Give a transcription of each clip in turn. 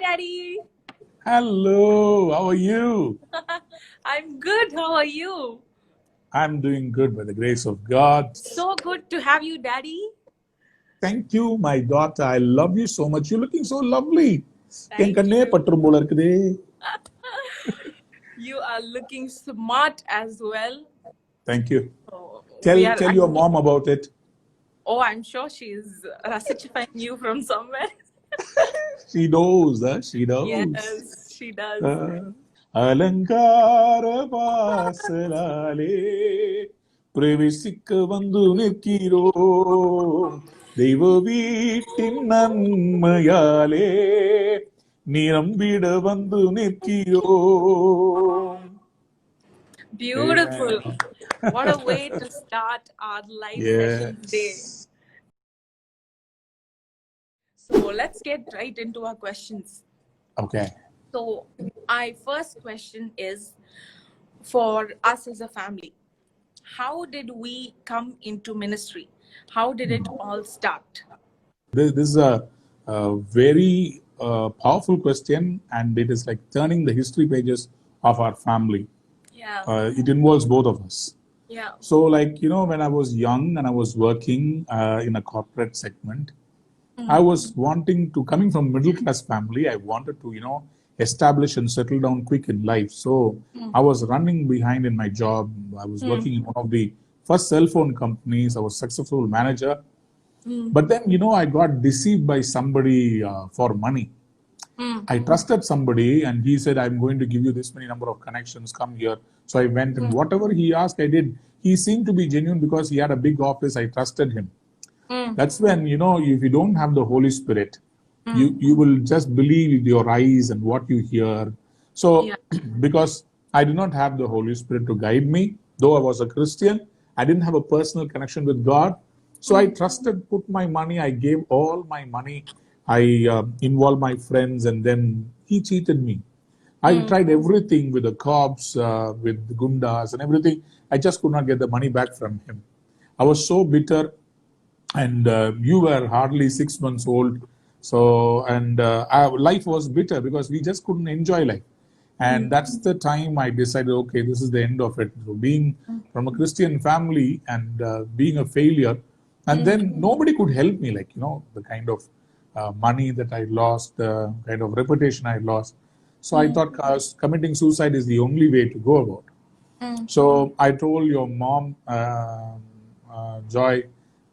Daddy. Hello, how are you? I'm good. How are you? I'm doing good by the grace of God. So good to have you, Daddy. Thank you, my daughter. I love you so much. You're looking so lovely. N Thank கண்ணே you. பற்றும் போல இருக்குதே. You are looking smart as well. Thank you. Oh, Tell we are tell your actually. mom about it. Oh, I'm sure she's rasifying you from somewhere. She knows, she knows. Yes, she does. அலங்கார வாசலாலே பிரவேசிக்க வந்து நிற்கிறோம் தெய்வ வீட்டின் நன்மையாலே நிரம்பிட வந்து நிற்கிறோம். Beautiful. What a way to start our live session today. So let's get right into our questions. Okay. So my first question is for us as a family. How did we come into ministry? How did it all start? This is a very powerful question, and it is like turning the history pages of our family. Yeah. It involves both of us. Yeah. So, like, when I was young and I was working in a corporate segment, I was coming from middle class family, I wanted to, establish and settle down quick in life. So I was running behind in my job. I was working in one of the first cell phone companies. I was successful manager. But then, I got deceived by somebody for money. I trusted somebody and he said, I'm going to give you this many number of connections, come here. So I went and whatever he asked, I did. He seemed to be genuine because he had a big office. I trusted him. That's when, if you don't have the Holy Spirit, you will just believe with your eyes and what you hear. So, because I did not have the Holy Spirit to guide me, though I was a Christian, I didn't have a personal connection with God. So I trusted, put my money, I gave all my money, I involved my friends, and then he cheated me. I tried everything with the cops, with the gundas and everything. I just could not get the money back from him. I was so bitter. And you were hardly 6 months old. So, and our life was bitter because we just couldn't enjoy life. And that's the time I decided, okay, this is the end of it. So being from a Christian family and being a failure, and then nobody could help me, like, the kind of money that I lost, the kind of reputation I lost. So I thought committing suicide is the only way to go about. So I told your mom, Joy,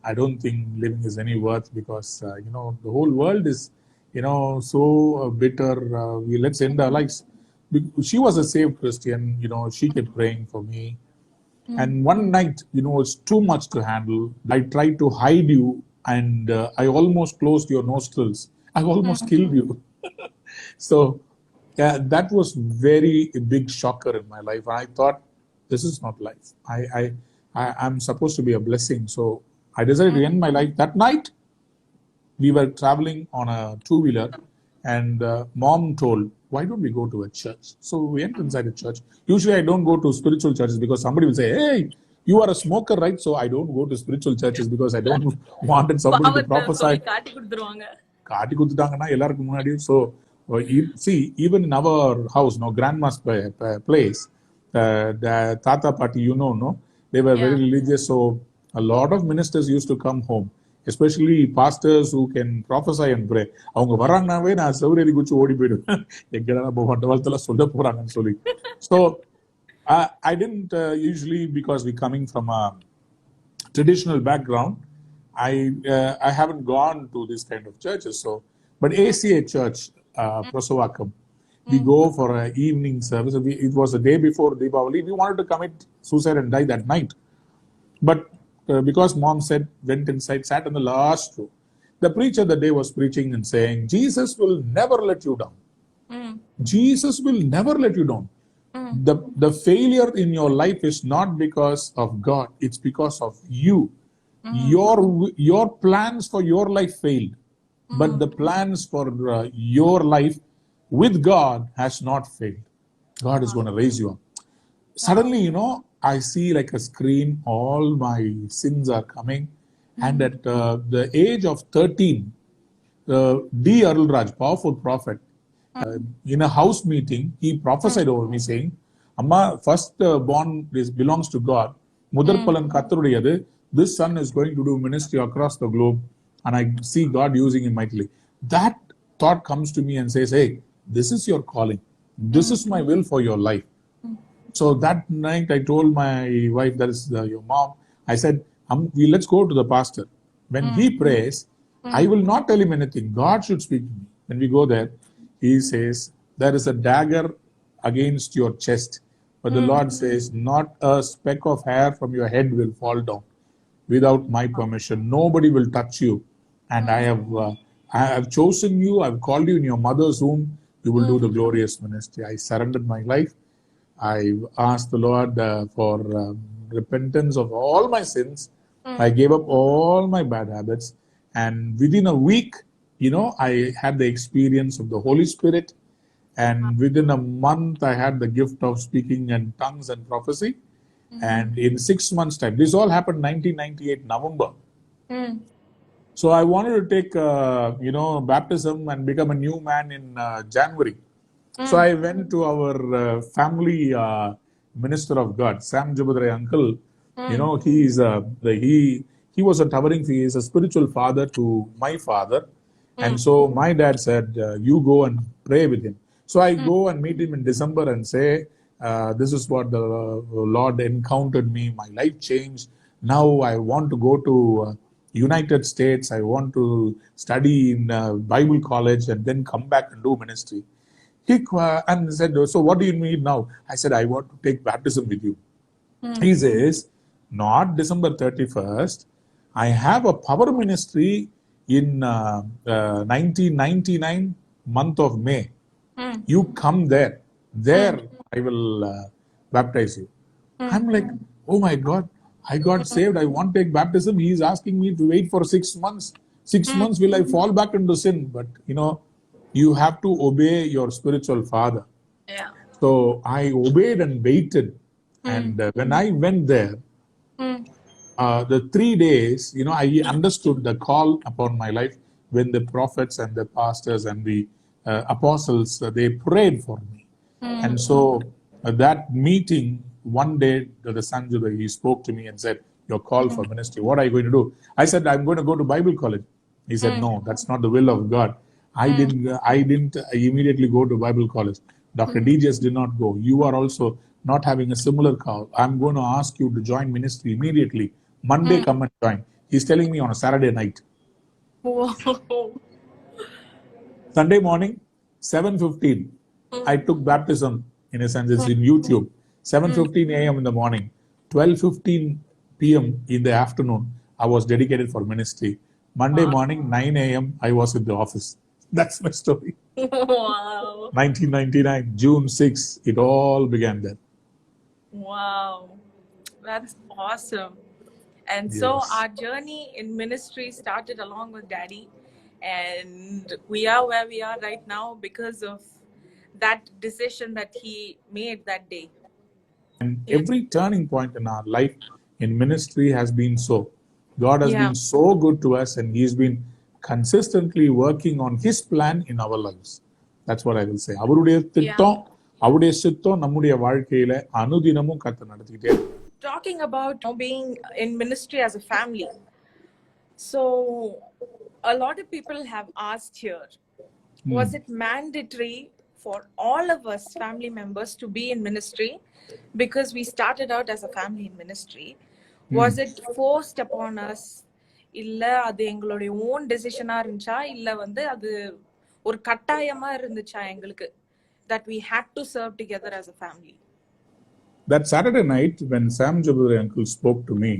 I don't think living is any worth because, the whole world is, so bitter. Let's end our lives. She was a saved Christian, she kept praying for me. And one night, it's too much to handle. I tried to hide you and I almost closed your nostrils. I almost killed you. So that was very big shocker in my life. I thought, this is not life. I'm supposed to be a blessing. So I decided to end my life. That night, we were traveling on a two-wheeler and mom told, why don't we go to a church? So we went inside a church. Usually I don't go to spiritual churches because somebody will say, hey, you are a smoker, right? So I don't go to spiritual churches because I don't wanted somebody to prophesy. So see, even in our house, grandma's place, the Tata Party, no? They were very religious. So a lot of ministers used to come home, especially pastors who can prophesy and pray. அவங்க வராங்கனாவே நான் சௌரேரி குச்சி ஓடி போயிடுவேன். எங்கடா மண்டபத்துல சொல்ல போறாங்கன்னு சொல்லி. So I didn't usually, because we're coming from a traditional background, I haven't gone to this kind of churches. So, but ACA Church, Prasavakam, we go for an evening service. It was the day before Deepavali. We wanted to commit suicide and die that night. But because mom said, went inside, sat in the last row. The preacher that day was preaching and saying, Jesus will never let you down. Jesus will never let you down. The failure in your life is not because of God. It's because of you. Your plans for your life failed. But the plans for your life with God has not failed. God is going to raise you up. Suddenly, I see like a screen, all my sins are coming. And at the age of 13, D. Arulraj, powerful prophet, In a house meeting, he prophesied over me saying, Amma, first born belongs to God. Mudarpalan Kathrudiyadu. This son is going to do ministry across the globe, and I see God using him mightily. That thought comes to me and says, hey, this is your calling. This is my will for your life. So that night I told my wife, that is your mom, I said, let's go to the pastor. When he prays, I will not tell him anything. God should speak to me. When we go there, he says, there is a dagger against your chest. But the Lord says, not a speck of hair from your head will fall down without my permission. Nobody will touch you. And I have chosen you. I've called you in your mother's womb. You will do the glorious ministry. I surrendered my life. I asked the Lord for repentance of all my sins. I gave up all my bad habits. And within a week, I had the experience of the Holy Spirit. And within a month, I had the gift of speaking in tongues and prophecy. And in 6 months' time, this all happened 1998, November. So I wanted to take, baptism and become a new man in January. So I went to our family minister of God, Sam Jubadre uncle. He is he was a towering. He is a spiritual father to my father, and so my dad said, "You go and pray with him." So I go and meet him in December and say, "This is what the Lord encountered me. My life changed. Now I want to go to United States. I want to study in Bible college and then come back and do ministry." He and said, "So what do you need now?" I said, "I want to take baptism with you." He says, "Not December 31st. I have a power ministry in 1999 month of May. You come there. There I will baptize you." I'm like, oh my God, I got saved. I want to take baptism. He is asking me to wait for 6 months. 6 months, will I fall back into sin? But you have to obey your spiritual father. Yeah. So I obeyed and waited. And when I went there, the 3 days, I understood the call upon my life when the prophets and the pastors and the apostles, they prayed for me. And so that meeting, one day, the Sanjay, he spoke to me and said, "You're called for ministry. What are you going to do?" I said, "I'm going to go to Bible college." He said, "No, that's not the will of God." I didn't immediately go to Bible college. Dr. DJs did not go. You are also not having a similar call. I'm going to ask you to join ministry immediately. Monday, come and join. He's telling me on a Saturday night. Whoa. Sunday morning, 7:15. I took baptism, in a sense, it's in YouTube. 7:15 a.m. in the morning, 12:15 p.m. in the afternoon, I was dedicated for ministry. Monday morning, 9 a.m., I was in the office. That's my story. Wow. 1999, June 6, it all began there. Wow. That's awesome. And so Yes. our journey in ministry started along with Daddy. And we are where we are right now because of that decision that he made that day. And every turning point in our life in ministry has been so. God has been so good to us, and He's been consistently working on His plan in our lives. That's what I will say. அவருடைய திட்டம், அவருடைய சித்தம் நம்முடைய வாழ்க்கையில அனுதினமும் கர்த்தர் நடத்திட்டே இருக்கார். Talking about being in ministry as a family. So a lot of people have asked here, was it mandatory for all of us family members to be in ministry? Because we started out as a family in ministry. Was it forced upon us? இல்ல அது எங்களுடைய own டெசிஷனா இருந்துச்சா இல்ல அது ஒரு கட்டாயமா இருந்துச்சா எங்களுக்கு that we had to serve together as a family? That Saturday night when Sam Jabudre uncle spoke to me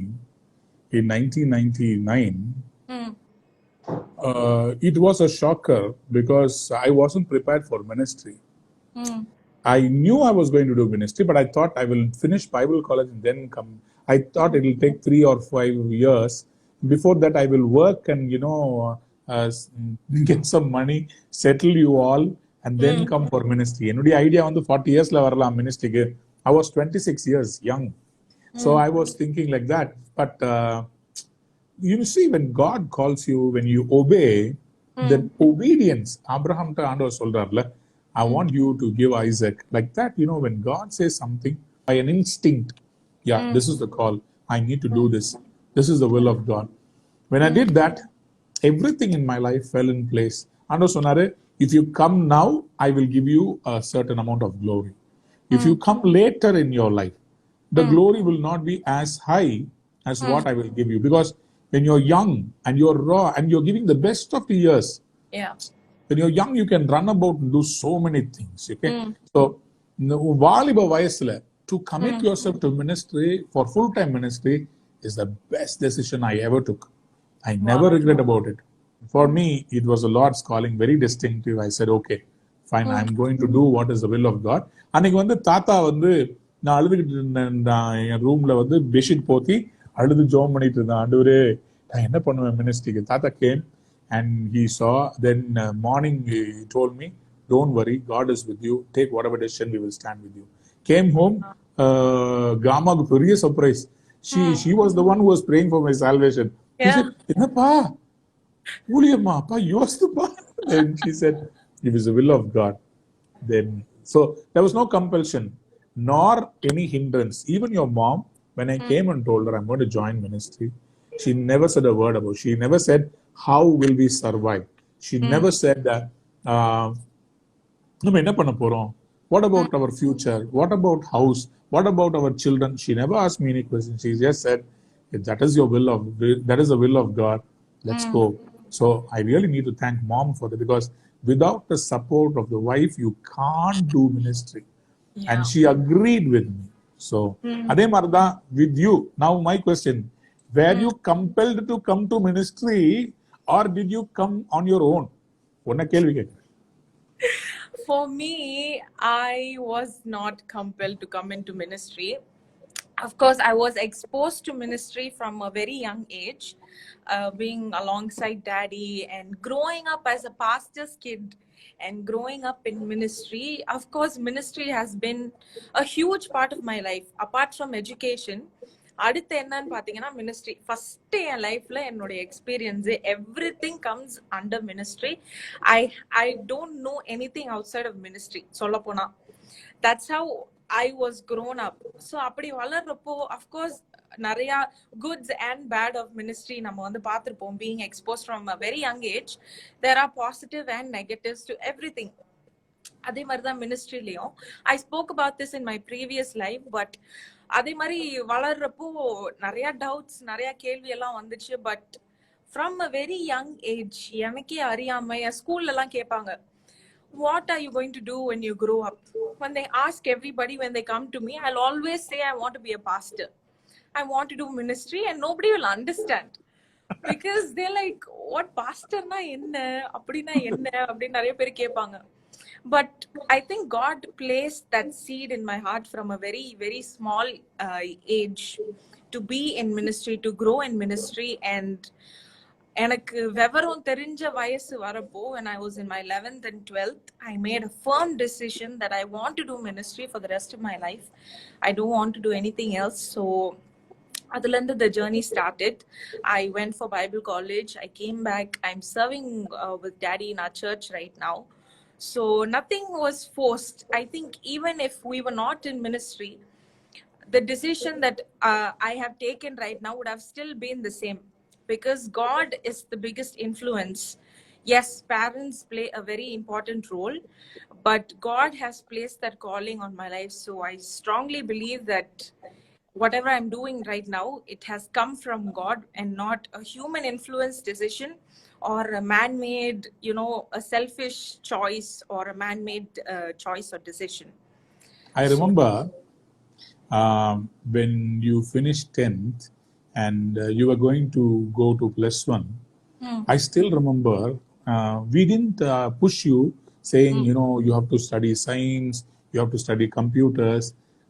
in 1999, it was a shocker because I wasn't prepared for ministry. I knew I was going to do ministry, but I thought I will finish Bible college and then come. I thought it will take 3 or 5 years. Before that, I will work and, get some money, settle you all, and then come for ministry. Ennuடைய idea வந்து 40 yearsல வரலாம் ministryக்கு. I was 26 years young. So I was thinking like that. But you see, when God calls you, when you obey, that obedience, Abraham ட்ட ஆண்டவர் சொல்றார்ல, I want you to give Isaac. Like that, when God says something by an instinct, yeah, this is the call. I need to do this. This is the will of God. When I did that, everything in my life fell in place. Ando sonare, if you come now, I will give you a certain amount of glory. If you come later in your life, the glory will not be as high as what I will give you. Because when you're young and you're raw and you're giving the best of the years, Yeah. when you're young, you can run about and do so many things. Okay, so வாலிப வயசுல to commit yourself to ministry for full-time ministry is the best decision I ever took. I never regret about it. For me, it was the Lord's calling, very distinctive. I said, okay, fine, I'm going to do what is the will of God. அன்னைக்கு வந்து தாத்தா வந்து நான் அழுதுகிட்டு இருந்தேன், என் ரூம்ல வந்து bedsheet போத்தி அழுது ஜோம் பண்ணிட்டு இருந்தேன். ஆண்டவரே நான் என்ன பண்ணுவேன் மினிஸ்ட்ரிக்கு. தாத்தா game and he saw. Then morning he told me, don't worry, God is with you. Take whatever decision, we will stand with you. Came home, Grandma's very surprised. She was the one who was praying for my salvation. He said, "Enappa, Uliyamma, pa, yours the pa." Then she said, "It is the will of God." Then, so there was no compulsion, nor any hindrance. Even your mom, when I came and told her I'm going to join ministry, she never said a word about it. She never said, how will we survive? She never said that, நம்ம என்ன பண்ண போறோம்? What about our future? What about house? What about our children? She never asked me any questions. She just said, if that is the will of God, let's go. So I really need to thank mom for that, because without the support of the wife, you can't do ministry. Yeah. And she agreed with me. So, அதே மாதிரிதான் with you. Now my question, were you compelled to come to ministry or did you come on your own? ஒன்ன கேள்வி கேட்கிறேன். For me, I was not compelled to come into ministry. Of course, I was exposed to ministry from a very young age, being alongside daddy and growing up as a pastor's kid and growing up in ministry. Of course, ministry has been a huge part of my life. Apart from education, அடுத்து என்னன்னு பாத்தீங்கன்னா ministry. First என் லைஃப்ல என்னோட experience everything comes under ministry. I don't know anything outside of ministry சொல்ல போனா. That's how I was grown up. So அப்படி வளர்றப்போ அஃப்கோர்ஸ் நிறைய goods and bad of ministry நம்ம வந்து பார்த்துருப்போம். Being expose from a very young age, there are positive and negatives to everything. அதே மாதிரிதான் மினிஸ்ட்ரிலையும். I spoke about this in my previous life. But அதே மாதிரி வளர்றப்போ நிறைய டவுட்ஸ், நிறைய கேள்வி எல்லாம் வந்துச்சு. But from a very young age எனக்கே அறியாம என் ஸ்கூல்ல எல்லாம் கேட்பாங்க, what are you going to do when you grow up? When they ask everybody, when they come to me, I'll always say I want to be a pastor, I want to do ministry, and nobody will understand because they're like, what pastor na enna appadina enna appdi nariya per kepanga. But I think God placed that seed in my heart from a very, very small age to be in ministry, to grow in ministry. And எனக்கு விவரம் தெரிஞ்ச வயசு வரப்போ, when I was in my 11th and 12th, I made a firm decision that I want to do ministry for the rest of my life. I don't want to do anything else. So adulanda the journey started. I went for Bible college. I came back. I'm serving with daddy in our church right now. So nothing was forced. I think even if we were not in ministry, the decision that I have taken right now would have still been the same, because God is the biggest influence. Yes, parents play a very important role, but God has placed that calling on my life. So I strongly believe that whatever I'm doing right now, it has come from God and not a human influence decision or a man-made, a selfish choice or a man-made choice or decision. I remember when you finished 10th and you were going to go to +1, I still remember we didn't push you saying, you have to study science, you have to study computers.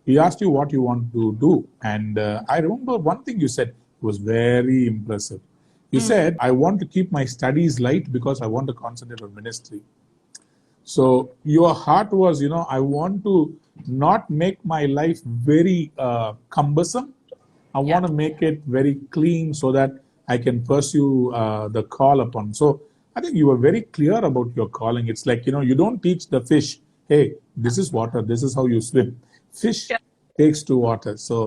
We asked you what you want to do. And I remember one thing you said was very impressive. You said, I want to keep my studies light because I want to concentrate on ministry. So your heart was, I want to not make my life very cumbersome. I want to make it very clean so that I can pursue the call upon. So I think you were very clear about your calling. It's like, you don't teach the fish hey, this is water, this is how you swim. Fish Yeah. takes to water. So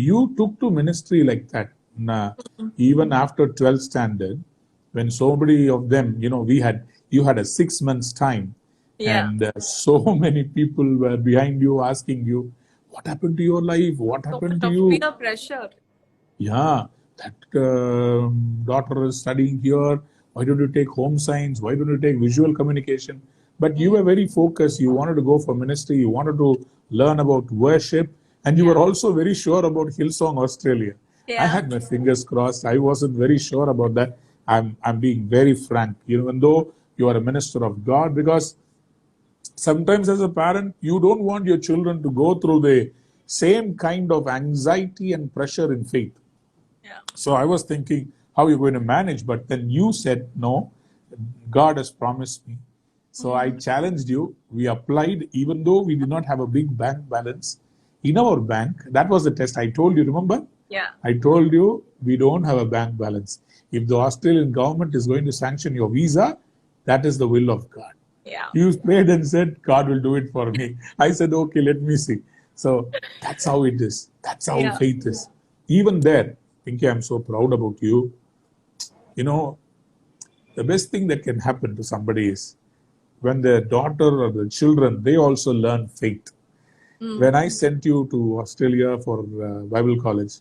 you took to ministry like that. Even after 12th standard, when so many of them, you had a 6 months time, Yeah. and so many people were behind you asking you, what happened to your life? What So happened much to of you? peer pressure. Yeah, that daughter is studying here. Why don't you take home science? Why don't you take visual communication? But you were very focused. You wanted to go for ministry. You wanted to learn about worship. And you Yeah. were also very sure about Hillsong Australia. I Yeah. had my fingers crossed. I wasn't very sure about that. I'm being very frank, even though you are a minister of God, because sometimes as a parent, you don't want your children to go through the same kind of anxiety and pressure in faith. Yeah. So I was thinking how you're going to manage, but then you said, no, God has promised me. So I challenged you. We applied, even though we did not have a big bank balance in our bank. That was the test. I told you, remember? Yeah. I told you we don't have a bank balance. If the Australian government is going to sanction your visa, that is the will of God. Yeah. You prayed and said, God will do it for me. I said, okay, let me see. So that's how it is. That's how Yeah. faith is. Even there, Pinky, I'm so proud about you. You know, the best thing that can happen to somebody is when their daughter or the children, they also learn faith. When I sent you to Australia for Bible college,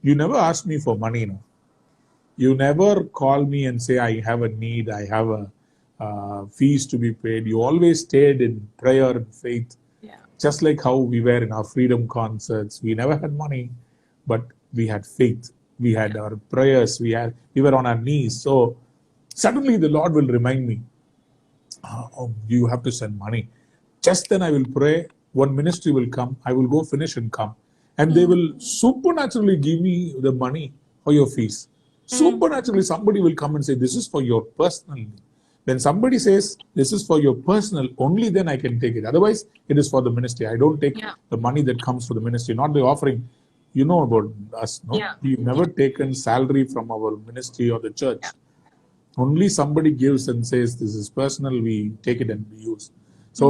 you never asked me for money. No? You never call me and say, I have a need, I have a fees to be paid. You always stayed in prayer and faith, Yeah. just like how we were in our freedom concerts. We never had money, but we had faith. We had our prayers. We were on our knees. So suddenly the Lord will remind me, oh, you have to send money. Just then I will pray. One ministry will come. I will go finish and come. And they will supernaturally give me the money for your fees. Supernaturally, somebody will come and say, this is for your personal need. When somebody says, this is for your personal, only then I can take it. Otherwise, it is for the ministry. I don't take Yeah. the money that comes for the ministry, not the offering. You know about us, no? Yeah. We've never taken salary from our ministry or the church. Yeah. Only somebody gives and says, this is personal, we take it and we use. So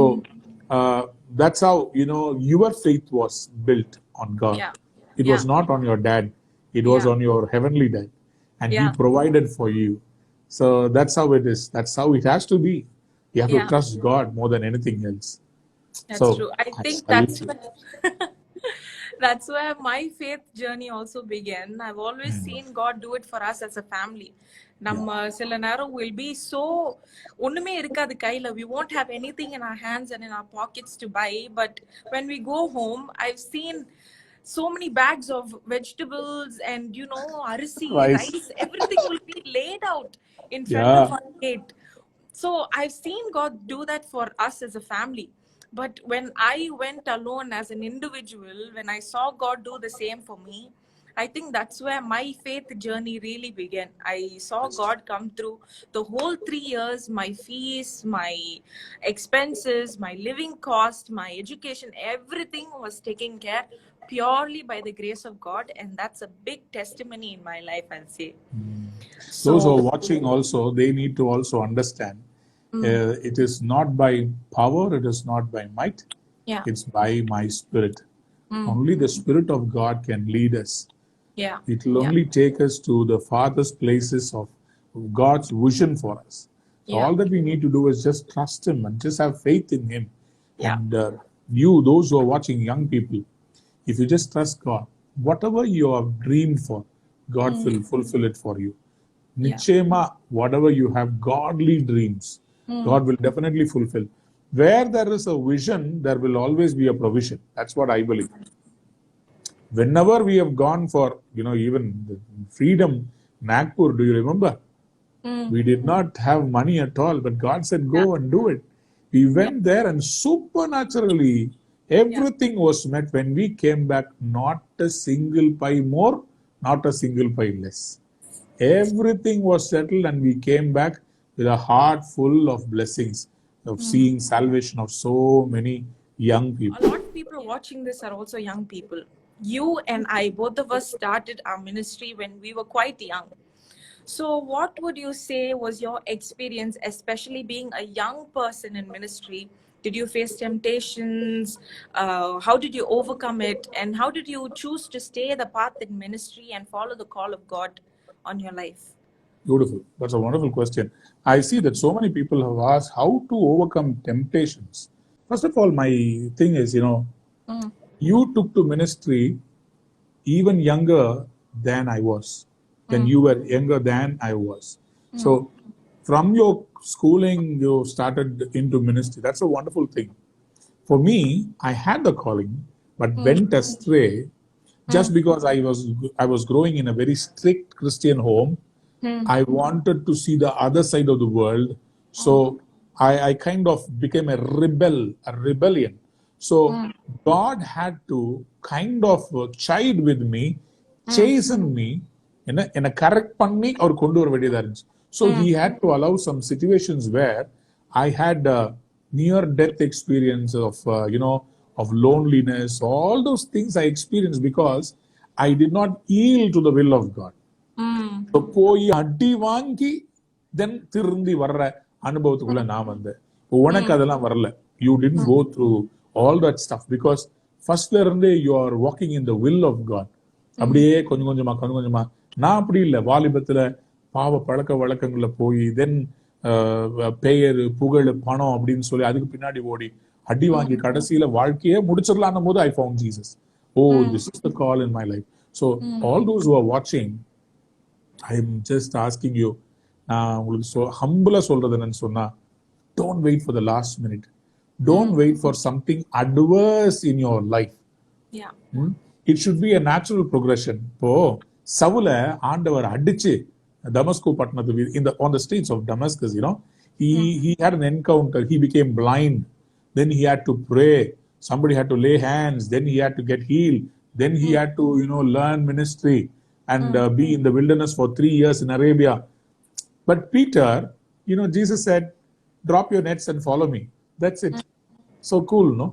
that's how, your faith was built on God. Yeah. It Yeah. was not on your dad, it was Yeah. on your heavenly dad. And he Yeah. provided for you. So that's how it is. That's how it has to be. You have to Yeah. trust God more than anything else. That's So true. I I think salute that's you. where that's where my faith journey also began. I've always seen God do it for us as a family. நம்ம சில நேரம் will be so ஒண்ணுமே இருக்காது கையில. We won't have anything in our hands and in our pockets to buy. But when we go home, I've seen so many bags of vegetables and arisi, Rice. rice, everything will be laid out in front of Yeah. our gate. So I've seen God do that for us as a family. But when I went alone as an individual, when I saw God do the same for me, I think that's where my faith journey really began. I saw God come through the whole 3 years, my fees, my expenses, my living cost, my education, everything was taken care purely by the grace of God. And that's a big testimony in my life, I'll say. Those who are So, watching also, they need to also understand it is not by power, it is not by might, yeah, it's by my spirit. Only the Spirit of God can lead us. yeah, It will yeah, only take us to the farthest places of God's vision for us. So yeah, all that we need to do is just trust Him and just have faith in Him. yeah, And those who are watching, young people, if you just trust God, whatever you have dreamed for, God will fulfill it for you. yeah. Nichema, whatever you have godly dreams, God will definitely fulfill. Where there is a vision, there will always be a provision. That's what I believe. Whenever we have gone for, even the freedom, Nagpur, do you remember? We did not have money at all, but God said, Yeah, go and do it. We yeah, went there and supernaturally yeah, everything was met. When we came back, not a single pie more, not a single pie less. Everything was settled and we came back with a heart full of blessings of seeing salvation of so many young a people. lot of people watching this are also young people. You and I, both of us started our ministry when we were quite young. So, what would you say was your experience, especially being a young person in ministry? Did you face temptations? How did you overcome it? And how did you choose to stay the path in ministry and follow the call of God on your life? Beautiful. That's a wonderful question. I see that so many people have asked how to overcome temptations. First of all, my thing is, you took to ministry even younger than I was. When you were younger than I was. So from your schooling, you started into ministry. That's a wonderful thing. For me, I had the calling, but went astray just because I was growing in a very strict Christian home. I wanted to see the other side of the world. So I kind of became a rebellion. So God had to kind of chide with me, chasten me, in a correct பண்ணி அவர் கொண்டு வர வேண்டியதா இருந்துச்சு. So he had to allow some situations where I had near death experience of loneliness. All those things I experienced because I did not yield to the will of God. So போய் அடி வாங்கி then திரும்பி வர்ற அனுபவத்துக்குள்ள நான் வந்தேன். உனக்கு அதெல்லாம் வரல. You didn't go through all that stuff because firstல இருந்தே you are walking in the will of God. அப்படியே கொஞ்சம் கொஞ்சமா நான் அப்படி இல்லை. வாலிபத்துல பாவ பழக்க வழக்கங்கள்ல போய் தென் பெயர் புகழ் பணம் அப்படின்னு சொல்லி அதுக்கு பின்னாடி ஓடி அடி வாங்கி கடைசியில வாழ்க்கையே முடிச்சிடலான்னும் போது I found Jesus. Oh, this is the call in my life. So all those who are watching, I'm just asking you, நான் உங்களுக்கு ஹம்பிளா சொல்றது என்னன்னு சொன்னா, don't wait for the last minute. Don't wait for something adverse in your life. Yeah. It should be a natural progression. இப்போ சவுல ஆண்டவர் அடிச்சு Damascus பட்டணத்து on the streets of Damascus, he had an encounter. He became blind. Then he had to pray. Somebody had to lay hands. Then he had to get healed. Then he had to learn ministry and be in the wilderness for 3 years in Arabia. But Peter, Jesus said, drop your nets and follow me. That's it. So cool, no?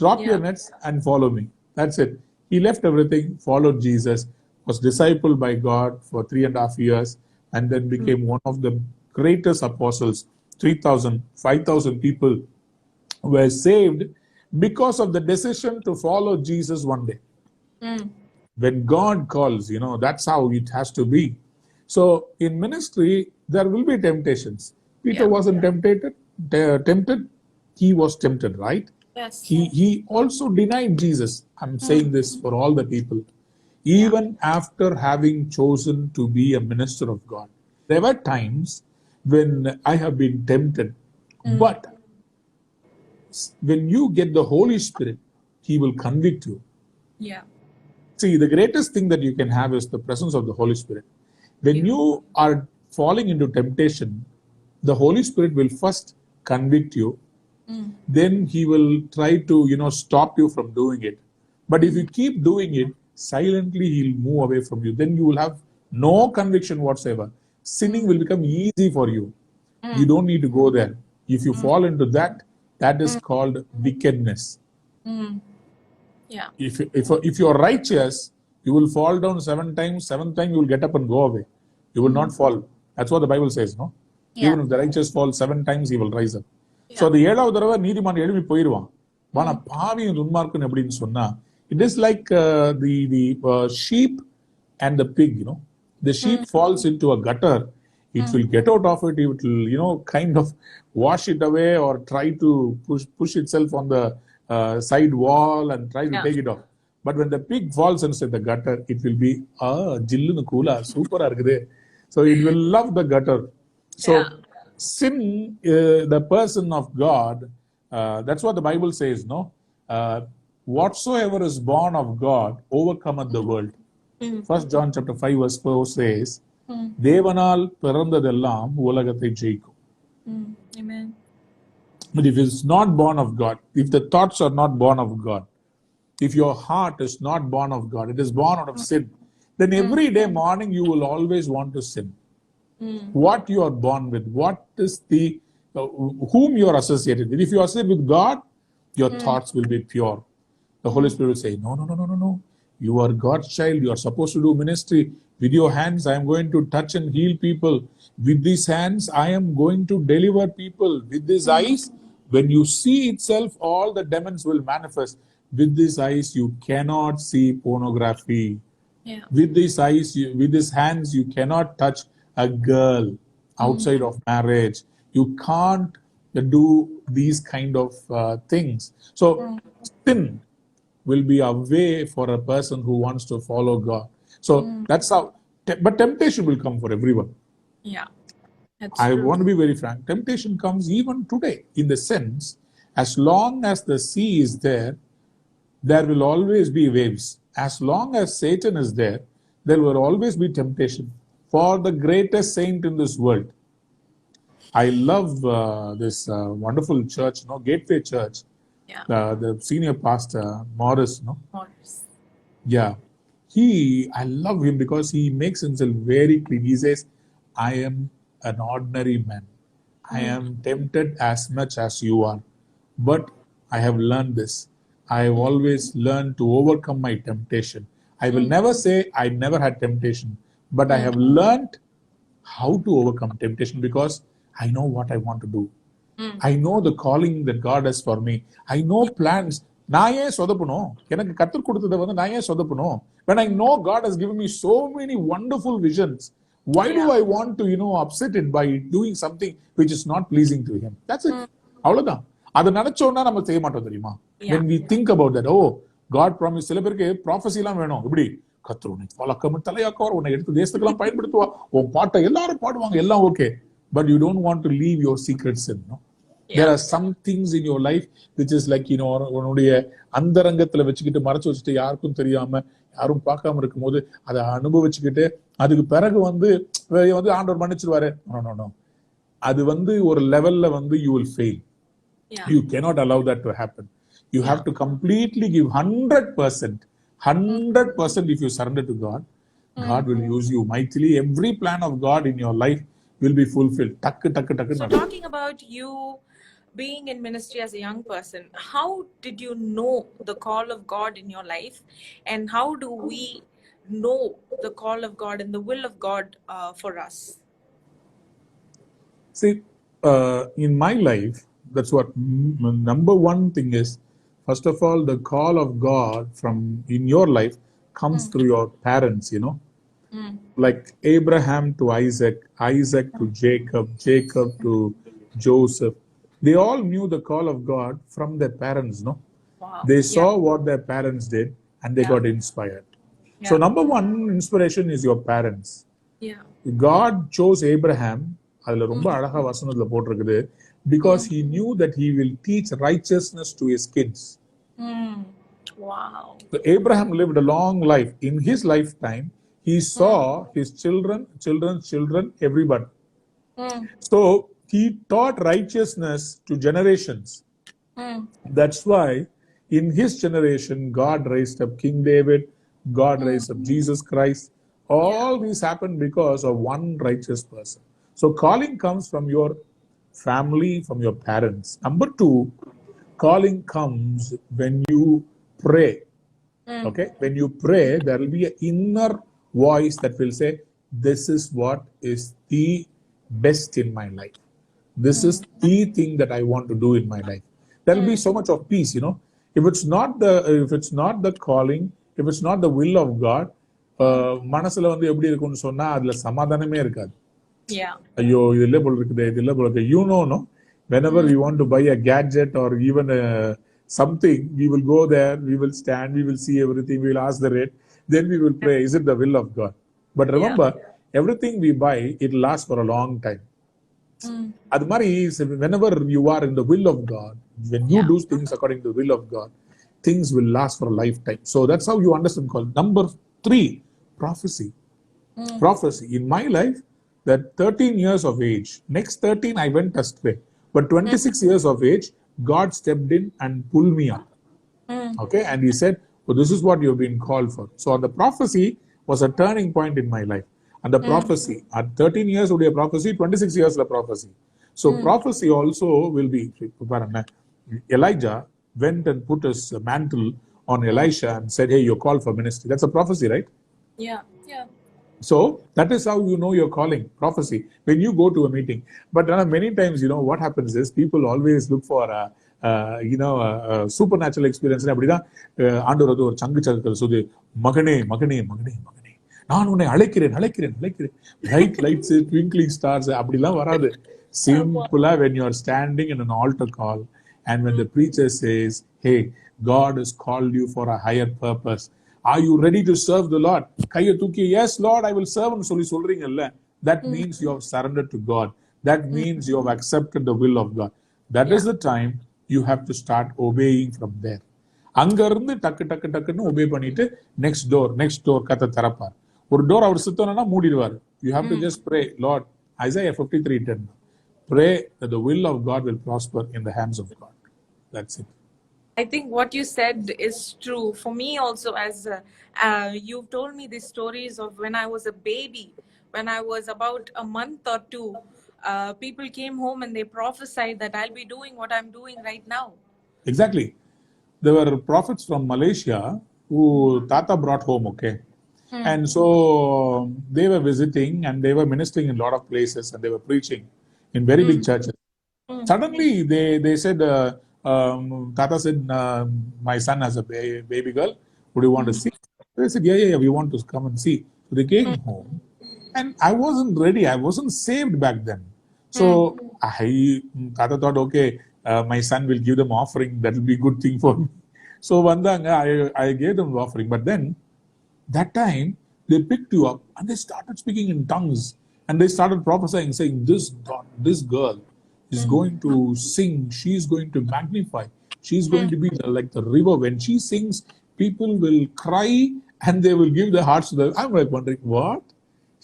Drop your nets and follow me. That's it. He left everything, followed Jesus, was discipled by God for 3.5 years, and then became one of the greatest apostles. 3,000, 5,000 people were saved because of the decision to follow Jesus one day. When God calls, that's how it has to be. So in ministry, there will be temptations. Peter wasn't tempted. He was tempted, right? Yes. He also denied Jesus. I'm saying this for all the people. Even after having chosen to be a minister of God. There were times when I have been tempted. But when you get the Holy Spirit, He will convict you. Yeah. See, the greatest thing that you can have is the presence of the Holy Spirit. When you are falling into temptation, the Holy Spirit will first convict you. Then He will try to, stop you from doing it. But if you keep doing it, silently He'll move away from you. Then you will have no conviction whatsoever. Sinning will become easy for you. You don't need to go there. If you fall into that, that is called wickedness. Yeah. If you are righteous, you will fall down 7 times. 7th time you will get up and go away. You will not fall. That's what the Bible says, no? Even if the righteous fall 7 times, he will rise up. So the 7வது தடவை நீதிமான் எழுப்பி போயிடுவான். ஆனா பாவியும் துன்மார்க்கன் எப்படின்னு சொன்னா, it is like the sheep and the pig, The sheep falls into a gutter. It will get out of it. It will, kind of wash it away or try to push itself on the side wall and try to take it off. But when the pig falls inside the gutter, it will be, jillunu coola, super இருக்குது. So it will love the gutter. So sin, the person of God, that's what the Bible says, no? Whatsoever is born of God overcometh the world. 1 John chapter 5 verse 4 says, தேவனால் பிறந்ததெல்லாம் உலகத்தை ஜெயிக்கும். Amen. But if it's not born of God, if the thoughts are not born of God, if your heart is not born of God, it is born out of sin, then every day morning you will always want to sin. What you are born with, what is the whom you are associated with. If you are associated with God, your thoughts will be pure. The Holy Spirit will say, no. You are God's child. You are supposed to do ministry. With your hands, I am going to touch and heal people. With these hands, I am going to deliver people. With these eyes, when you see itself, all the demons will manifest. With these eyes, you cannot see pornography. Yeah. With these eyes, with these hands, you cannot touch a girl outside of marriage. You can't do these kind of things. So sin will be a way for a person who wants to follow God. So that's how. But temptation will come for everyone. Yeah. That's I true. want to be very frank. Temptation comes even today, in the sense, as long as the sea is there, there will always be waves. As long as Satan is there will always be temptation. For the greatest saint in this world, I love this wonderful church, Gateway Church. Yeah. The senior pastor, Morris, Morris. Yeah. I love him because he makes himself very clean. He says, I am an ordinary man. I am tempted as much as you are. But I have learned this. I have always learned to overcome my temptation. I will never say I never had temptation, but I have learned how to overcome temptation because I know what I want to do. I know the calling that God has for me. I know plans. நான் ஏன் சொதப்பணும்? எனக்கு கர்த்தர் கொடுத்ததை வந்து நான் ஏன் சொதப்பணும்? When I know God has given me so many wonderful visions, why do I want to, upset it by doing something which is not pleasing to Him? That's it. அவ்வளவுதான். அதை நினைச்சோம்னா நம்ம செய்ய மாட்டோம் தெரியுமா? When we think about that, God promised. சில பேருக்கு prophecy எல்லாம் வேணும். இப்படி கர்த்தர் உன்னை வழக்கம் தலையாக்குவார், உன்னை எடுத்து தேசத்துக்கெல்லாம் பயன்படுத்துவா, உன் பாட்டை எல்லாரும் பாடுவாங்க, எல்லாம் okay. But you don't want to leave your secrets in, no? There are some things in your life which is like, உன்னுடைய அந்தரங்கத்துல வச்சுக்கிட்டு மறைச்சு வச்சுட்டு யாருக்கும் தெரியாம யாரும் பார்க்காம இருக்கும் போது அதை அனுபவிச்சுக்கிட்டு அதுக்கு பிறகு வந்து ஆண்டவர் மன்னிச்சிருவாரு. அது வந்து ஒரு லெவல்ல வந்து you will fail. You cannot allow that to happen. You have to completely give 100%. 100% if you surrender to God, God will use you mightily. Every plan of God in your life will be fulfilled. So talking about you being in ministry as a young person, how did you know the call of God in your life, and how do we know the call of God and the will of God for us? See, in my life, that's what number one thing is. First of all, the call of God from in your life comes through your parents, like Abraham to Isaac, Isaac to Jacob, Jacob to Joseph. They all knew the call of God from their parents, no? Wow. They saw what their parents did and they got inspired. So number one inspiration is your parents. Yeah. God chose Abraham, அதுல ரொம்ப அழகா வசனத்துல போட்டிருக்குது, because he knew that he will teach righteousness to his kids. Wow. So Abraham lived a long life. In his lifetime, he saw his children's children, everybody. So he taught righteousness to generations. That's why in his generation, God raised up King David, God raised up Jesus Christ. All these happened because of one righteous person. So calling comes from your family, from your parents. Number two, calling comes when you pray. Okay? When you pray, there will be an inner voice that will say, this is what is the best in my life. This is the thing that I want to do in my life. There will be so much of peace, If it's not the calling, if it's not the will of God, மனசுல வந்து எப்படி இருக்கும்னு சொன்னா அதுல சமாதானமே இருக்காது. ஐயோ இது இல்ல போல இருக்குது, இது இல்ல போல இருக்கு. No? Whenever we want to buy a gadget or even something, we will go there, we will stand, we will see everything, we will ask the rate, then we will pray, is it the will of God? But remember, everything we buy, it lasts for a long time. அது மாதிரி whenever you are in the will of God, when you do things according to the will of God, things will last for a lifetime. So that's how you understand call. Number 3, prophecy. Prophecy. In my life, that 13 years of age, next 13 I went astray. But 26 years of age, God stepped in and pulled me up. Okay, and He said, this is what you've been called for. So the prophecy was a turning point in my life. And the prophecy, at 13 years would be a prophecy, 26 years of prophecy. So prophecy also will be, Elijah went and put his mantle on Elisha and said, hey, you're called for ministry. That's a prophecy, right? Yeah. So that is how you know your calling, prophecy, when you go to a meeting. But many times, what happens is people always look for a supernatural experience. அப்படிதான் ஆண்டவர் வந்து ஒரு சங்கு சக்கர சொல்லி, மகனே மகனே மகனே மகனே நான் உன்னை அழைக்கிறேன் அழைக்கிறேன் அழைக்கிறேன், லைட் லைட்ஸ் ட்விங்க்லிங் ஸ்டார்ஸ் அப்படிலாம் வராது. Simply when you are standing in an altar call and when the preacher says, hey, God has called you for a higher purpose. Are you ready to serve the Lord? கையை தூக்கி, yes Lord, I will serve சொல்லி சொல்றீங்கல்ல, that means you have surrendered to God. That means you have accepted the will of God. That is the time you have to start obeying from there. அங்க இருந்து டக்கு டக்கு டக்குன்னு obey பண்ணிட்டு next door கத்த திறப்பார். ஒரு டோர் அவர் சுத்தணும்னா மூடிடுவார். You have to just pray, Lord, Isaiah 53:10. Pray that the will of God will prosper in the hands of God. That's it. I think what you said is true. For me also, as you've told me these stories of when I was a baby, when I was about a month or two, people came home and they prophesied that I'll be doing what I'm doing right now. Exactly. There were prophets from Malaysia who Tata brought home, okay? And so they were visiting and they were ministering in a lot of places and they were preaching in very big churches. Suddenly they said, Tata said, my son has a baby girl. Would you want to see? They said, yeah, we want to come and see. So they came home and I wasn't ready. I wasn't saved back then. So Tata thought, okay, my son will give them offering. That will be a good thing for me. So I gave them offering. But then that time they picked you up and they started speaking in tongues and they started prophesying, saying, this girl is going to sing. She is going to magnify. She is going to be like the river. When she sings, people will cry and they will give their hearts to the. I'm like wondering, what?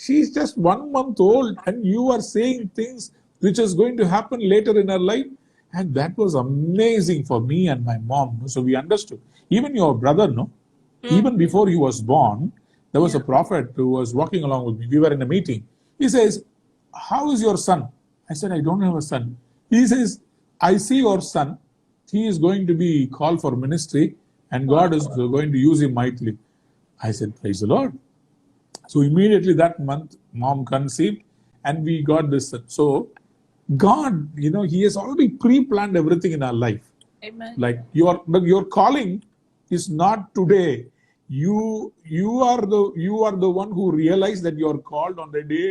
She's just 1 month old and you are saying things which is going to happen later in her life. And that was amazing for me and my mom. So we understood. Even your brother, no? Even before he was born, there was a prophet who was walking along with me. We were in a meeting. He says, how is your son? I said, I don't have a son. He says, I see your son. He is going to be called for ministry and God is going to use him mightily. I said, praise the Lord. So immediately that month, mom conceived and we got this son. So God, he has already pre-planned everything in our life. Amen. Like your calling is not today. You are the one who realized that you are called on the day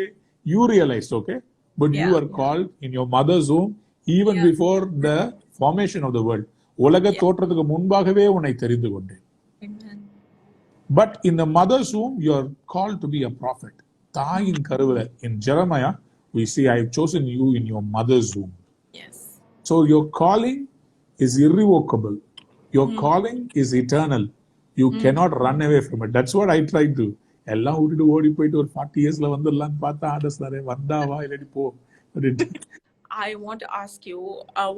you realized, okay? But you are called in your mother's womb even before the formation of the world. உலக தோற்றத்துக்கு முன்பாகவே உன்னை தெரிந்து கொண்டேன். Amen. But in the mother's womb, you are called to be a prophet. தாயின் கருவில, in Jeremiah, we see, I have chosen you in your mother's womb. Yes. So your calling is irrevocable. Your calling is eternal. You cannot run away from it. That's what I tried to. எல்லாம் விட்டுட்டு ஓடி போயிட்டு ஒரு 40 இயர்ஸ்ல வந்துடலான்னு பார்த்தா ஆண்டவர் வந்தாவா இல்லடி போ. I want to ask you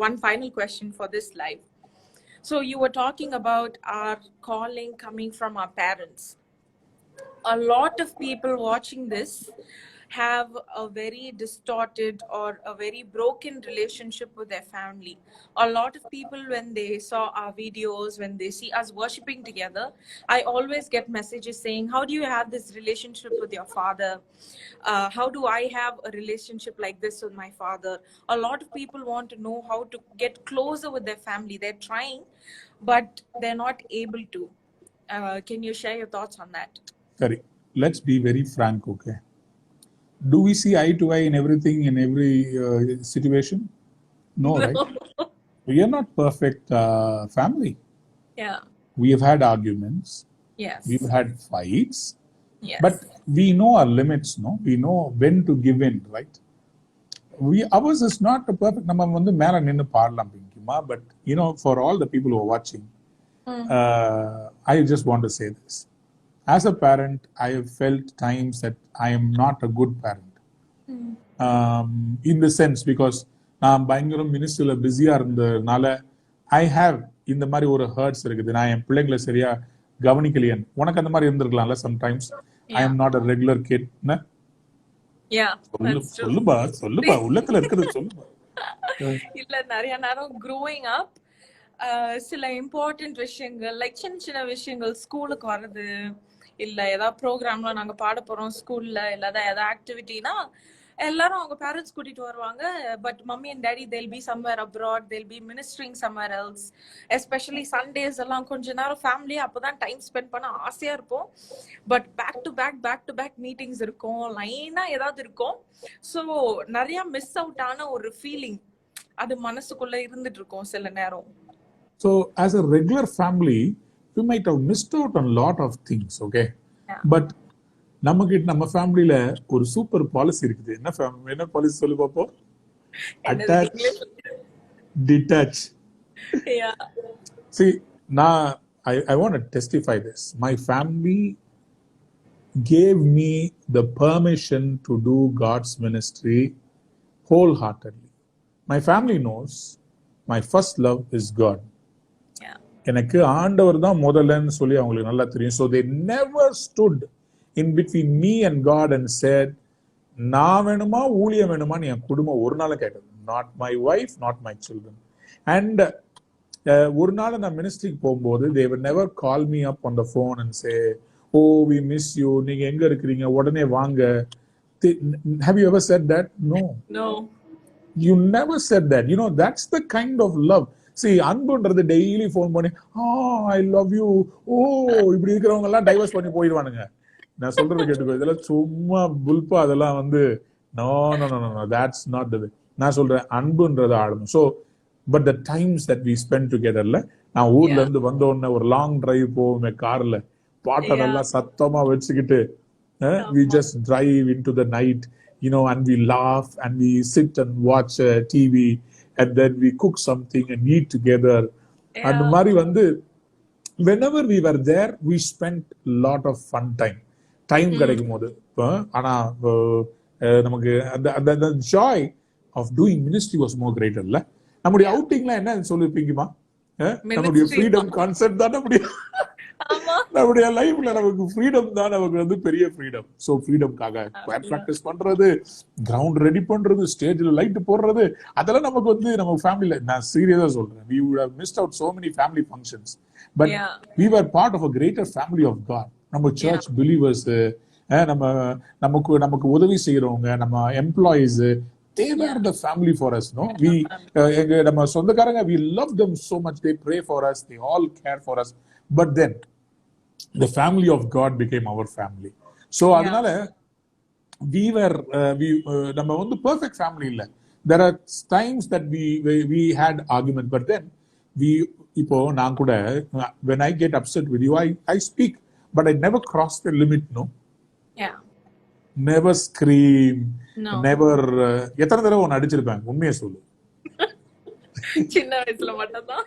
one final question for this live. So you were talking about our calling coming from our parents. A lot of people watching this have a very distorted or a very broken relationship with their family. A lot of people, when they saw our videos, when they see us worshiping together, I always get messages saying, how do you have this relationship with your father? How do I have a relationship like this with my father? A lot of people want to know how to get closer with their family. They're trying, but they're not able to. Can you share your thoughts on that? Sorry, let's be very frank, okay? Do we see eye to eye in everything, in every situation? No, right? We are not perfect family. Yeah. We have had arguments. Yes. We've had fights. Yes. But we know our limits, no? We know when to give in, right? Ours is not a perfect. நம்ம வந்து மேல நின்னு பாடலாம் பிங்கிமா, but for all the people who are watching, I just want to say this. As a parent, I have felt times that I am not a good parent. In the sense, because நான் பயங்கர மினிஸ்ட்ரியில பிஸியா இருந்ததுனால I have இந்த மாதிரி ஒரு hertz இருக்குது. நான் என் பிள்ளைங்களை சரியா கவனிக்கலையன். உனக்கு அந்த மாதிரி இருந்திருக்கலாம்ல sometimes. I am not a regular kid. சொல்லுப்பா உள்ளத்துல இருக்கிறது சொல்லுப்பா. இல்ல நிறைய நேரம் growing up சில இம்பார்ட்டன்ட் விஷயங்கள் லைக் சின்ன சின்ன விஷயங்கள் ஸ்கூலுக்கு வர்றது இல்ல ஏதாவது ப்ரோக்ராம்ல நாங்க பாட போறோம் ஸ்கூல்ல, இல்ல ஏதாவது ஆக்டிவிட்டினா எல்லாரும் அவங்க பேரண்ட்ஸ் கூட்டிட்டு வருவாங்க. But mummy and daddy they'll be somewhere abroad, they'll be ministering somewhere else. Especially Sundays எல்லாம் கொஞ்ச நேரம் ஃபேமிலி அப்பதான் டைம் ஸ்பெண்ட் பண்ண ஆசையா இருப்போம். But back to back meetings இருக்கும், லைனா ஏதாவது இருக்கும். ஸோ நிறைய மிஸ் அவுட் ஆன ஒரு ஃபீலிங் அது மனசுக்குள்ள இருந்துட்டு இருக்கும் சில நேரம். So as a regular family, we might have missed out on a lot of things, okay? Yeah. But நம்ம ஃபேமிலியில ஒரு சூப்பர் பாலிசி இருக்குது. என்ன பாலிசி சொல்லி பார்ப்போம்? Attach, detach. Yeah. See, I want to testify this. My family gave me the permission to do God's ministry wholeheartedly. My family knows my first love is God. Yeah. எனக்கு ஆண்டவர் தான் முதல்லன்னு சொல்லி அவங்களுக்கு நல்லா தெரியும். So they never stood in between me and God and said, நான் வேணுமா ஊழியம் வேணுமான்னு என் குடும்பம் ஒரு நாள் கேட்டது. Not my wife, not my children. And ஒரு நாள் நான் மினிஸ்ட்ரிக்கு போகும்போது they would never call me up on the phone and say, oh we miss you, நீங்க எங்க இருக்கிறீங்க, உடனே வாங்க. Have you ever said that? No. You never said that. You know, that's the kind of love. See, அன்புன்றது daily phone பண்ணி I love you, இப்படி இருக்கிறவங்க எல்லாம் டைவர்ஸ் பண்ணி போயிடுவானுங்க. நான் சொல்றது கேட்டுக்கோ, இதெல்லாம் சும்மா புல்பா, அதெல்லாம் வந்து no, that's not the way. நான் சொல்றேன் அன்புன்றது ஆழம். So but the times that we spend togetherல, நான் ஊர்ல இருந்து வந்த உடனே ஒரு லாங் டிரைவ் போவோமே கார்ல, பாட்டை நல்லா சத்தமா வச்சுக்கிட்டு we just drive into the night, you know, and we laugh and we sit and watch TV and then we cook something and eat together. And மாதிரி வந்து whenever we were there we spent lot of fun time கிடைக்கும் போது. ஆனா நமக்கு அந்த joy of doing ministry was more greater. இல்ல நம்முடைய அவுட்டிங்ல என்ன சொல்லிருப்பீங்கம்மா? நம்முடைய ஃப்ரீடம் கான்செப்ட் தான் நம்முடைய லைஃப்ல நமக்கு ஃப்ரீடம் தான் நமக்கு வந்து பெரிய ஃப்ரீடம். சோ ஃப்ரீடம்காக பிராக்டிஸ் பண்றது, கிரவுண்ட் ரெடி பண்றது, ஸ்டேஜ்ல லைட் போடுறது, அதெல்லாம் நமக்கு வந்து நம்ம ஃபேமிலில, நான் சீரியஸா சொல்றேன், we would have missed out so many family functions, but we were part of a greater family of God. நம்ம சர்ச் பிலீவர்ஸ், நமக்கு உதவி செய்யறவங்க, நம்ம employees, they were the family for us, no? நம்ம சொந்தக்காரங்க, we love them so much, they pray for us, they all care for us. But then the family of God became our family. So அதனால நம்ம வந்து perfect family இல்ல. There are times that we had argument, but then இப்போ நான் கூட when I get upset with you, I speak, but I never cross the limit, no? Yeah. Never scream. No. Never. எத்தனை தடவை உன்னை அடிச்சிருப்பேன்? உண்மையை சொல்லு. சின்ன வயசுல மட்டும் தான்.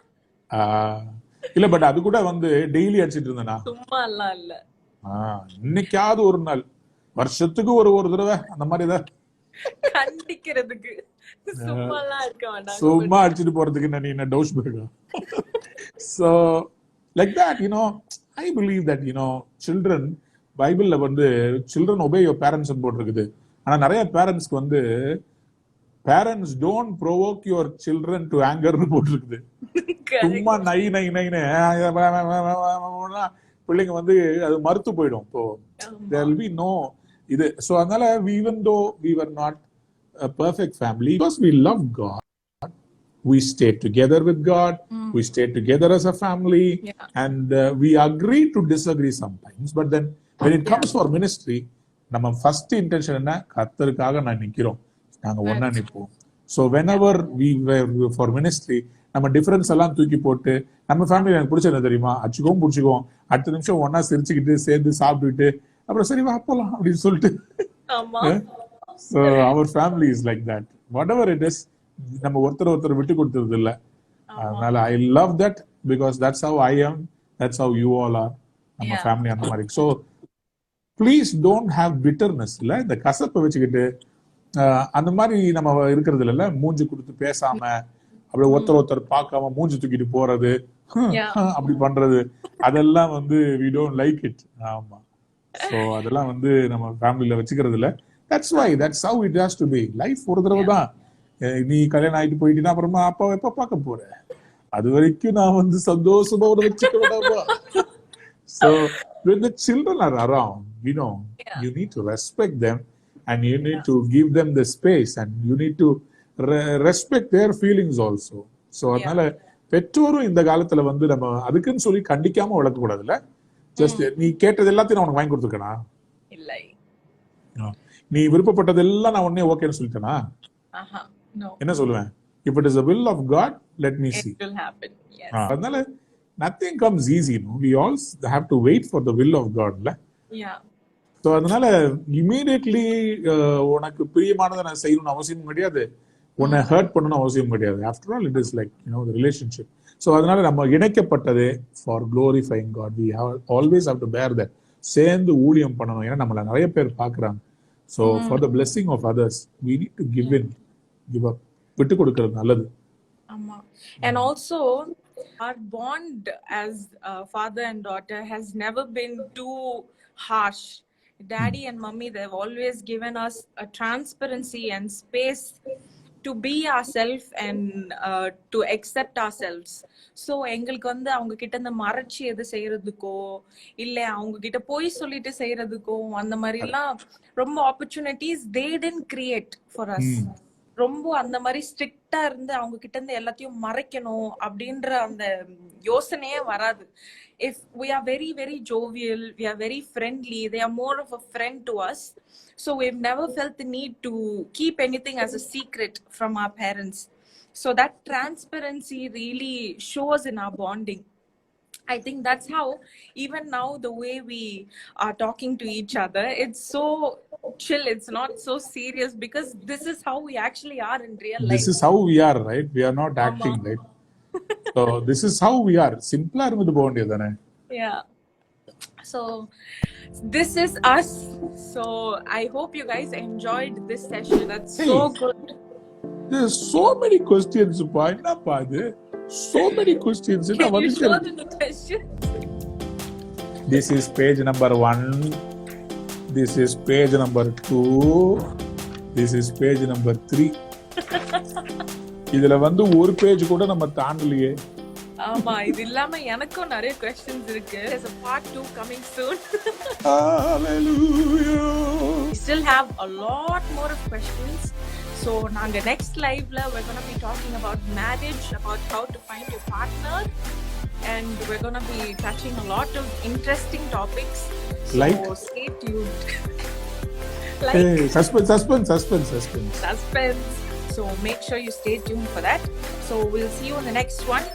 இல்ல, பட் அது கூட வந்து டெய்லி அடிச்சிட்டு இருந்தேனா? சும்மா எல்லாம் இல்ல. இன்னைக்காவது ஒரு நாள், வருஷத்துக்கு ஒரு தடவை அந்த மாதிரி ஏதாவது கண்டிக்கிறதுக்கு, சும்மா எல்லாம் இருக்க வேண்டாம், சும்மா அடிச்சிட்டு போறதுக்கு நீ என்ன டவுஸ் பண்றீங்க? So like that, you know, I believe that, you know, children, பைபிள்ல வந்து children obey your parents ன்னு போட்டிருக்குது. ஆனா நிறைய பேரண்ட்ஸ்க்கு வந்து parents don't provoke your children to anger ன்னு போட்டிருக்குது. சும்மா நை பிள்ளைங்க வந்து அது மறுத்து போயிடும். So there will be no இது. So அதனால even though we were not a perfect family, because we love God, we stayed together with God, we stayed together as a family, and we agree to disagree sometimes, but then when it comes for ministry, நம்ம first intention என்ன? கர்த்தருக்காக நான் நிக்கிறோம், நாங்க ஒண்ணா நிப்போம். So whenever we were for ministry, நம்ம difference எல்லாம் தூக்கி போட்டு, நம்ம ஃபேமிலி எனக்கு பிடிச்சது தெரியுமா, அச்சுக்கவும் பிடிச்சிக்குவோம், அடுத்த நிமிஷம் ஒன்னா சிரிச்சுக்கிட்டு சேர்ந்து சாப்பிட்டுட்டு அப்புறம் சரி வா போலாம் அப்படின்னு சொல்லிட்டு. So our family is like that. Whatever it is, நம்ம ஒருத்தர் விட்டு கொடுத்தது இல்ல. அதனால I love that because that's how I am, that's how you all are. நம்ம ஃபேமிலி அந்த மாதிரி. So please don't have bitterness, இல்ல இந்த கசப்பை வச்சுக்கிட்டு அந்த மாதிரி நம்ம இருக்கிறது இல்ல. மூஞ்சி கொடுத்து பேசாம, அப்படியே ஒருத்தர் பார்க்காம மூஞ்சி தூக்கிட்டு போறது, அப்படி பண்றது, அதெல்லாம் வந்து we don't like it. ஆமா. So அதெல்லாம் வந்து நம்ம ஃபேமிலில வச்சுக்கிறது இல்ல. That's how it has to be. Life ஒரு தடவை தான். நீ கல்யாணம் ஆயிட்டு போயிட்டீங்கன்னா அப்புறமா அப்பா எப்ப பார்க்க போற? அது வரைக்கும் நான் வந்து சந்தோஷமா வச்சுக்க வேண்டாமா? So when the children are around, Yeah. you need to respect them and you need to give them the space and you need to respect their feelings also. So அதனால பெற்றோரும் இந்த காலத்துல வந்து நம்ம அதுக்குன்னு சொல்லி கண்டிக்காம வளர்க்க கூடாதுல்ல. ஜஸ்ட் நீ கேட்டது எல்லாத்தையும் நான் உனக்கு வாங்கி கொடுத்துருக்கேனா? இல்லை. நீ விருப்பப்பட்டதெல்லாம் நான் உடனே ஓகேன்னு சொல்லிட்டேனா? No. என்ன சொல்லுவேன்? If it is the will of God, let me see. It will happen. Yes. அதனால nothing comes easy, no? We all have to wait for the will of God, இல்ல? Yeah. ஸோ அதனால immediately உனக்கு பிரியமானதை நான் செய்யணும்னு அவசியம் கிடையாது, உன்னை ஹர்ட் பண்ணணும்னு அவசியம் கிடையாது. After all it is like relationship. So அதனால நம்ம இணைக்கப்பட்டது for glorifying God. We always have to bear that. சேர்ந்து ஊழியம் பண்ணணும். ஏன்னா நம்மள நிறைய பேர் பார்க்குறாங்க. So for the blessing of others we need to give up. விட்டு கொடுக்கறது நல்லது. ஆமா. And also our bond as father and daughter has never been too harsh. Daddy and mummy, they've always given us a transparency and space to be ourselves and to accept ourselves. So எங்களுக்கு வந்து அவங்க கிட்ட இந்த மறைச்சி எது செய்யறதுக்கோ இல்ல அவங்க கிட்ட போய் சொல்லிட்டு செய்யறதுக்கோ அந்த மாதிரி எல்லாம் ரொம்ப opportunities they didn't create for us. ரொம்ப அந்த மாதிரி ஸ்ட்ரிக்டா இருந்து அவங்க கிட்ட இருந்து எல்லாத்தையும் மறைக்கணும் அப்படின்ற அந்த யோசனையே வராது. If we are very very jovial, we are very friendly, they are more of a friend to us. So we've never felt the need to keep anything as a secret from our parents. So that transparency really shows in our bonding. I think that's how even now the way we are talking to each other, it's so chill, it's not so serious, because this is how we actually are in real life. This is how we are, right? We are not acting, right? So this is how we are. Simpler irundhu povandiyadane. Yeah. So this is us. So I hope you guys enjoyed this session. That's so good. There's so many questions, pa. Enna pa idu? So many questions. Can you show them the question? This is page number 1. This is page number 2. This is page number 3. இதுல வந்து ஒரு page கூட நம்ம தாண்டலையே. ஆமா, இது இல்லாம எனக்கும் நிறைய questions இருக்கு. There's a part 2 coming soon. Hallelujah. We still have a lot more of questions. So நாங்க next liveல we're going to be talking about marriage, about how to find your partner, and we're going to be touching a lot of interesting topics. So stay tuned. Hey, suspense. So make sure you stay tuned for that. So we'll see you on the next one.